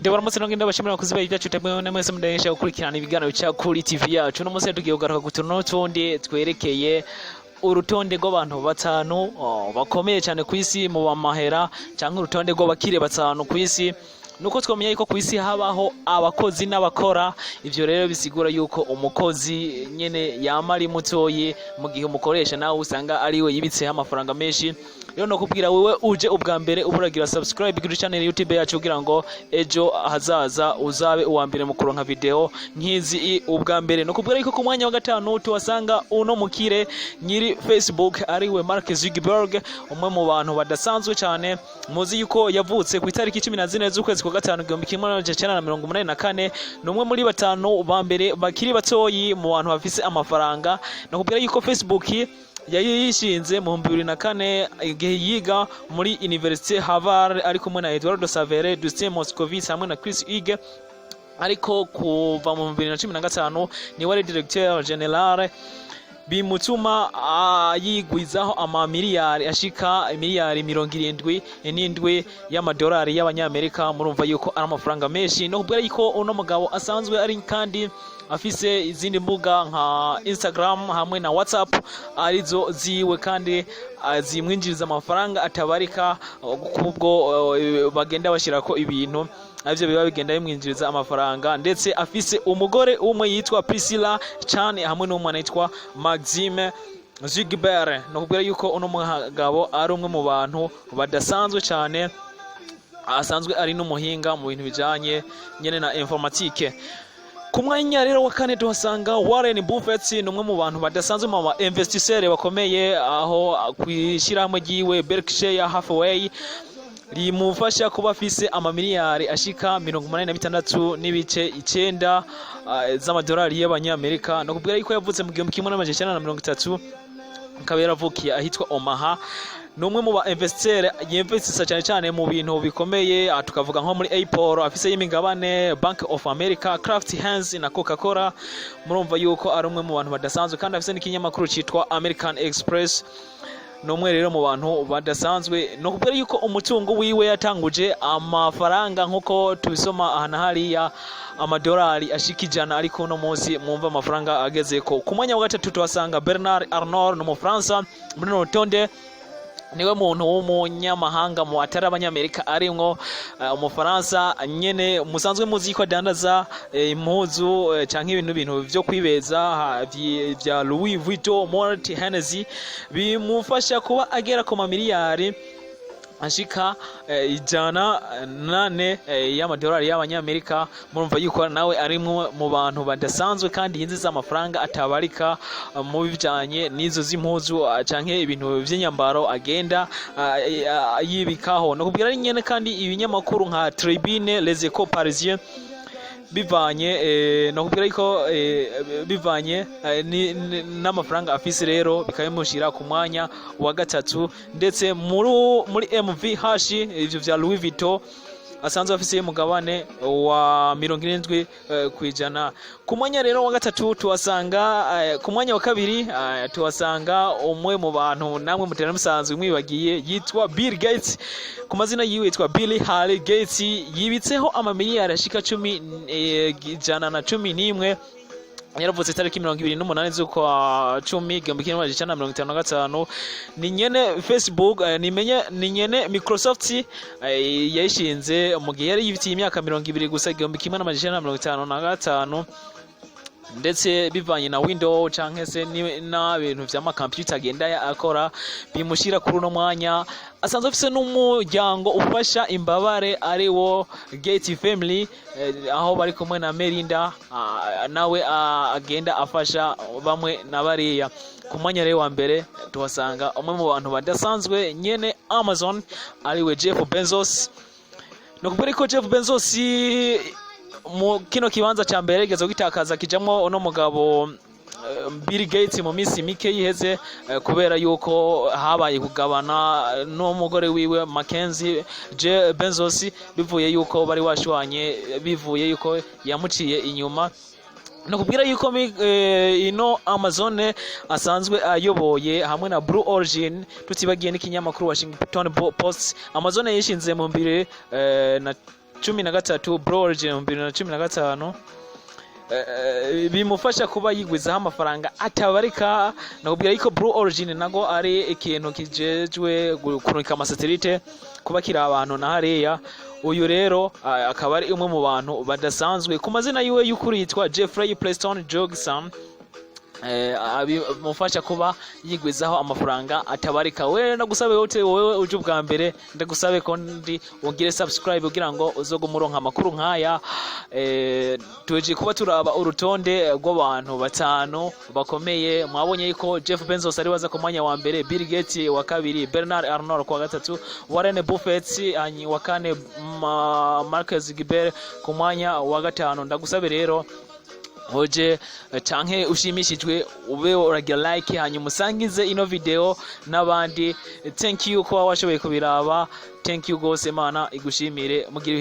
Ndabaramuze ngenda bashimira kuziba ibyacu temwe mwese mudahesha gukurikirana ibiganiro cya kuri TV yacu no munsi tugiye kugaruka gutuntu n'utundi twerekeye urutonde rw'abantu batanu bakomeye cyane kw'isi mu bamahera cyangwa urutonde rw'abakire batanu kw'isi. Nuko twamenye yuko kw'isi habaho abakozi n'abakora, ivyo rero bisigura yuko umukozi nyene yamari mutoyi mu gihe umukoresha nawe usanga ari we yibitse amafaranga menshi. Rero no kubwira wewe uje ubwa mbere uburagira subscribe kuri channel YouTube yacu kugira ngo ejo hazaza uzabe uwa mbere mu kuronka video nkizi ubwa mbere. No kubwira yuko ku mwanya wa gatanu tuwasanga uno mukire nyiri Facebook ari we Mark Zuckerberg, umwe mu bantu badasanzwe cyane. Muzi yuko yavutse ku itariki 14 z'ukwezi kwa gatanu 1984, numwe muri batanu ba mbere bakiri batoyi mu bantu bafise amafaranga. No kubwira yuko Facebook yayishinze mu 2004 igihe yiga muri Université Harvard ari kumwe na Eduardo Savere, Dustin Moscovici hamwe na Chris Ige, ariko kuva mu 2015 ni wari directeur general bimutuma yigwizaho amamiliyari ashika miliyari 77 y'amadolari y'abanyamerika. Murumva yuko ari amafaranga menshi. No kubwira yuko uno mugabo asanzwe ari kandi afise izindi mbuga nka Instagram hamwe na WhatsApp arizo ziwe, kandi zimwinjiriza amafaranga atabarika kubwo bagenda bashirako ibintu avyo biba bigenda bimwinjiriza amafaranga. Ndetse afise umugore umwe yitwa Priscilla Chan hamwe n'umwana yitwa Maxime Zuckerberg. No kubwira yuko uno mugabo ari umwe mu bantu badasanzwe cyane, asanzwe ari n'umuhinga mu bintu bijanye nyene na informatique. Ku mwanya rero wa kane tuhasanga Warren Buffett, numwe mu bantu badasanzwe mu investisseurs bakomeye, aho kwishirahamwe giwe Berkshire Hathaway rimufasha kuba afise amamiliyari ashika 86.9 z'amadolari y'abanyamerika. No kubwira yuko yavutse mu 1930 akaba yaravukiye ahitwa Omaha. Numwe mu ba investisseurs yinvestisa cyane mu bintu bikomeye, tukavuga nko muri Apple, afise y'imigabane Bank of America, Kraft Heinz na Coca-Cola. Murumva yuko ari umwe mu bantu badasanzwe, kandi afise n'ikinyamakuru citwa American Express. Numwe rero mu bantu badasanzwe. No kubwira yuko umutungo wiwe yatanguje amafaranga nkuko tubisoma ahana hariya amadolari ashika 100, ariko no munsi mwumva amafaranga ageze ko. Ku mwanya wa gatatu tuhasanga Bernard Arnault no mu France. Muri Urutonde niwe muntu w'umunyamahanga mu atari abanyamerika arimwo umufaransa nyene musanzwe muzi ko adandaza impuzu canke ibintu byo kwibeza vya Louis Vuitton, Mort, Hennessy, bimufasha kuba agera ku mamiliyari ashika 108 y'amadolari y'abanyamerika. Murumva yuko nawe ari mu bantu badasanzwe kandi yinjiza amafaranga atabarika mu bijanye n'izo z'impuzu canke ibintu by'inyambaro agenda yibikaho. No kubwira nyene kandi ibinyamakuru nka Tribune, Les Echos Parisien bivanye no kubwira yuko bivanye n'amafaranga afise, rero bikabimushira ku mwanya wa gatatu. Ndetse muri MVH ivyo vya Louis Vuitton asanzwe afise umugabane wa 70%. Ku mwanya rero wa gatatu tuwasanga ku mwanya wa kabiri tuwasanga umwe mu bantu namwe mutera musanzwe mwibagiye yitwa Bill Gates. Ku mazina yiwe yitwa Bill Harry Gates, yibitseho amamiliyari ashika 111. Yaravutse tariki 28 z'ukwa 10 1955. Ni nyene Facebook ni nyene Microsoft yayishinze mu gihe yari yibitiye imyaka 20 gusa 1955. Ndetse bivanye na Windows canke se na bintu vy'ama computer agenda akora bimushira kuri uno mwanya. Asanzwe afise n'umuryango ufasha imbabare ari wo Gates Family, aho bari kumwe na Melinda nawe agenda afasha bamwe na bariya. Ku mwanya rero wa mbere tuhasanga umwe mu bantu badasanzwe nyene Amazon ari we Jeff Bezos. No kubera ko Jeff Bezos mu kino kibanza ca mbere gezo gitakaza kijamwo uno mugabo Bill Gates mu minsi mike yiheze, kubera yuko habaye kugabana n'umugore wiwe Mackenzie Bezos, bivuye yuko bari washwanye, bivuye yuko yamuciye inyuma. No kubwira yuko ino Amazon asanzwe ayoboye hamwe na Blue Origin, tutibagiye n'ikinyamakuru Washington Post. Amazon yishinze mu 2000 2013 Blue Origin 2015 bimufasha kuba yigwizaho amafaranga atabarika. Nakubwira yuko Blue Origin nago ari ikintu kijejwe kurunika amasatelite kuba kiri abantu na hariya. Uyu rero akaba ari umwe mu bantu badasanzwe. Ku mazina yiwe y'ukuri yitwa Jeffrey Preston Jogson. Mufasha kuba yigwizaho amafaranga atabarika. We nagusabe wowe uje ubwa mbere, ndagusabe kondi wongere subscribe kugira ngo uzogumuronka amakuru nkaya. Tuweje kuba turaba urutonde rw'abantu batanu bakomeye. Mwabonye yuko Jeff Bezos ari waza ku mwanya wa mbere, Bill Gates wa kabiri, Bernard Arnault kwa gatatu, Warren Buffett wa kane, Mark Zuckerberg ku mwanya wa gatanu. Ndagusabe rero hoje canke ushimishijwe ube uragira like hanyuma usangize ino video n'abandi. Thank you ko washoboye kubiraba. Thank you gose, Mana igushimire. Mugire